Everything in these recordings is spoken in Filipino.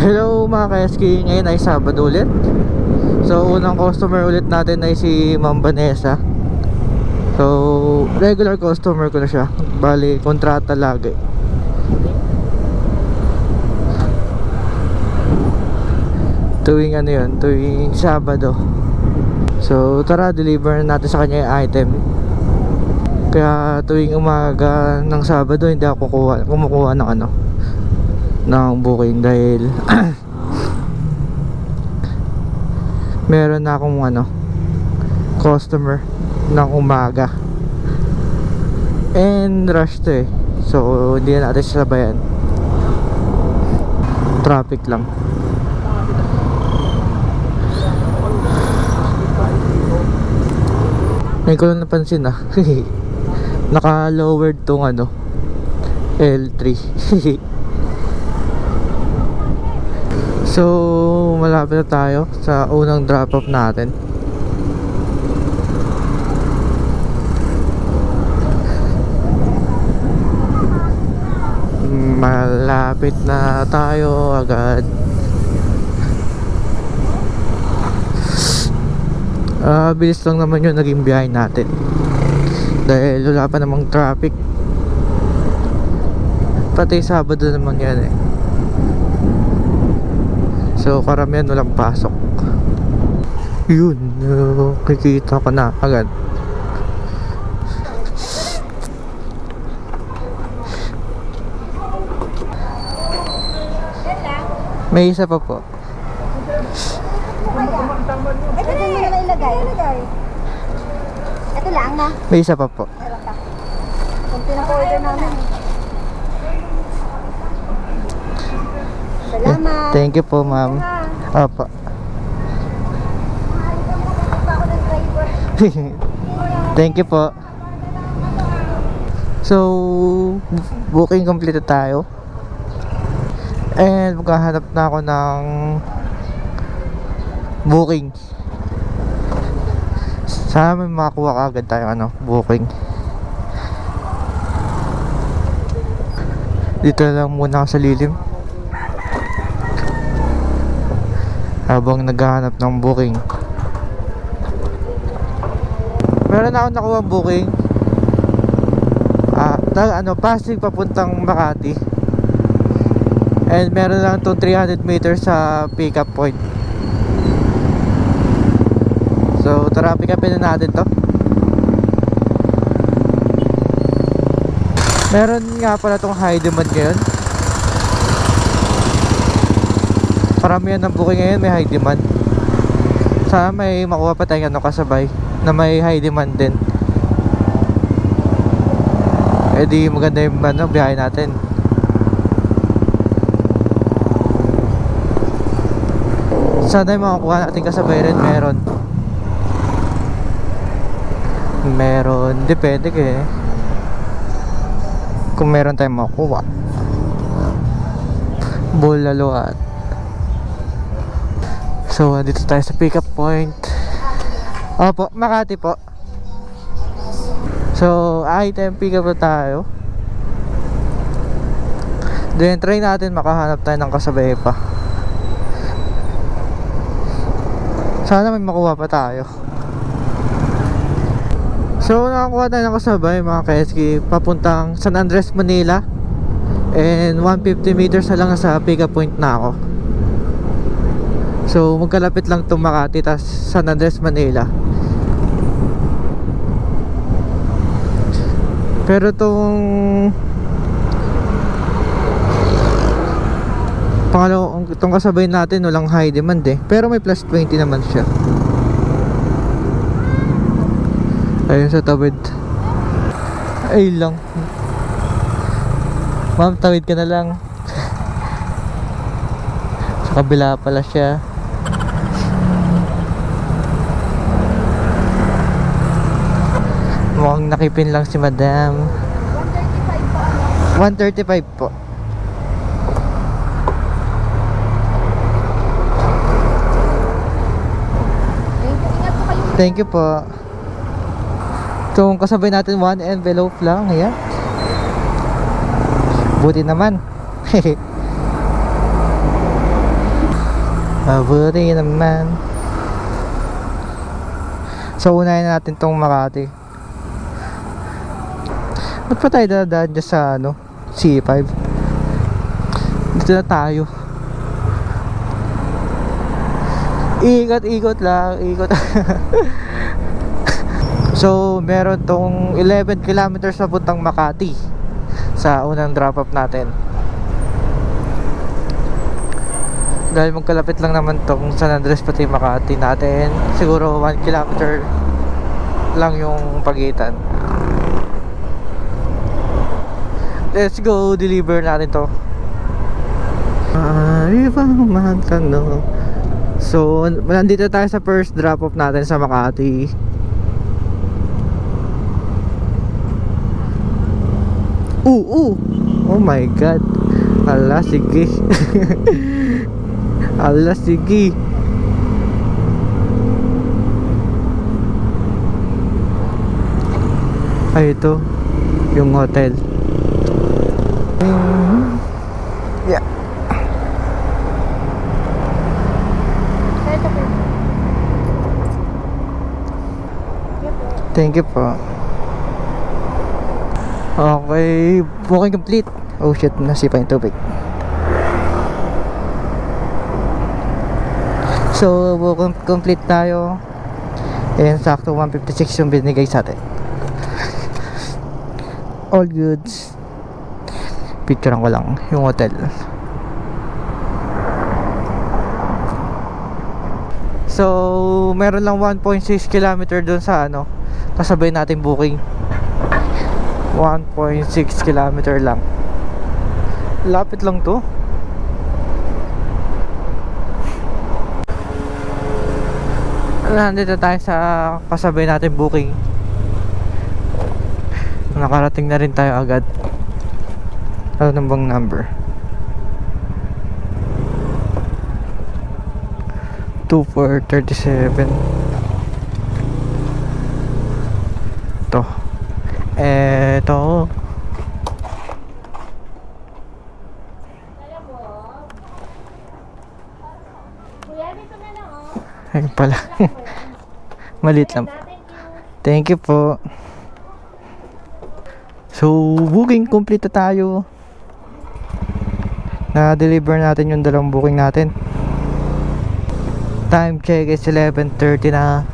Hello mga ka-SK, ngayon ay Sabado ulit. So unang customer ulit natin ay si Ma'am Vanessa. So regular customer ko na siya. Bali kontrata lagi. Tuwing ano yun, tuwing Sabado. So tara, deliver na natin sa kanya yung item. Kaya tuwing umaga ng Sabado hindi ako kumukuha ng ng booking dahil meron na akong customer ng umaga and rush to eh, so hindi na natin sabayan, traffic lang. Ngayon ko lang napansin naka lowered tong L3. So malapit na tayo sa unang drop off natin. Malapit na tayo agad. Bilis lang naman yung naging biyahe natin dahil wala pa namang traffic. Pati Sabado naman yan eh. So karamihan walang pasok. Yun, kikita ko na agad. May isa pa po. Ito na yung ilagay. Ito lang na. May isa pa po. Meron pa. Kung pinaka-order namin. Salamat. Thank you po ma'am. Opo. Thank you po. So booking complete tayo. And maghahanap na ako ng booking. Sana may makakuha kagad tayo booking. Dito lang muna ako sa lilim habang naghahanap ng booking. Meron na ako nakuha booking. Pasig papuntang Makati. And meron lang itong 300 meters sa pick up point. So tara, pick upin na natin to. Meron nga pala itong high demand ngayon. Paramihan ng booking ngayon may high demand. Sana may makuha pa tayong kasabay na may high demand din. Eh di maganda yung biyahe natin. Sana yung makakuha natin kasabay rin. Meron, depende kung meron tayong makuha. Bulaluan. So dito tayo sa pick up point. Opo, Makati po. So item pick up na tayo. Then try natin makahanap tayo ng kasabay pa. Sana may makuha pa tayo. So nakakuha tayo ng kasabay mga ka-SK papuntang San Andres, Manila. And 150 meters na lang sa pick up point na ako. So magkalapit lang itong Makati tas San Andres, Manila. Pero itong kasabay natin walang high demand eh. Pero may plus 20 naman siya. Ayun sa tawid. Ay lang. Ma'am, tawid ka na lang. Sa kabila pala siya. Mukhang nakipin lang si madam. 135 po. Thank you po. Itong kasabay natin, one envelope lang. Ayan. Buti naman. Mabuti naman. So unahin natin tong Makati. Ba't pa tayo dadaan dyan sa ano, C5? Dito na tayo. Ikot lang, ikot. So meron tong 11 kilometers na puntang Makati sa unang drop off natin. Dahil magkalapit lang naman tong San Andres pati Makati natin, siguro 1 kilometer lang yung pagitan. Let's go, deliver natin to. Ibang magtanong. So nandito tayo sa first drop off natin sa Makati. Oh my god. Ala, sige. Ala, sige. Ay, ito yung hotel. Yeah. Thank you po. Okay, booking complete. Oh shit, nasipa yung tubig. So, booking complete tayo. And sakto 156 yung binigay sa atin. All goods. Picturean ko lang yung hotel. So, meron lang 1.6 kilometer dun sa ano, kasabay natin booking. 1.6 kilometer lang. Lapit lang to. Nandito tayo sa kasabay natin booking. Nakarating na rin tayo agad. Ano nang bang number? 2437. To. Eto. Kuya, dito na lang oh. Ayun pala. Malit lang. Thank you po. So, booking complete na tayo. Na-deliver natin yung dalawang booking natin. Time check is 11:30 na.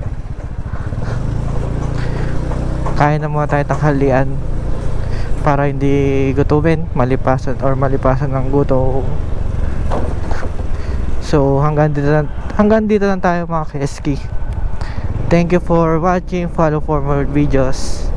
Kaya na muna tayo tanghalian para hindi gutumin, malipasan ng gutom. So hanggang dito lang tayo mga ka-SK. Thank you for watching. Follow for more videos.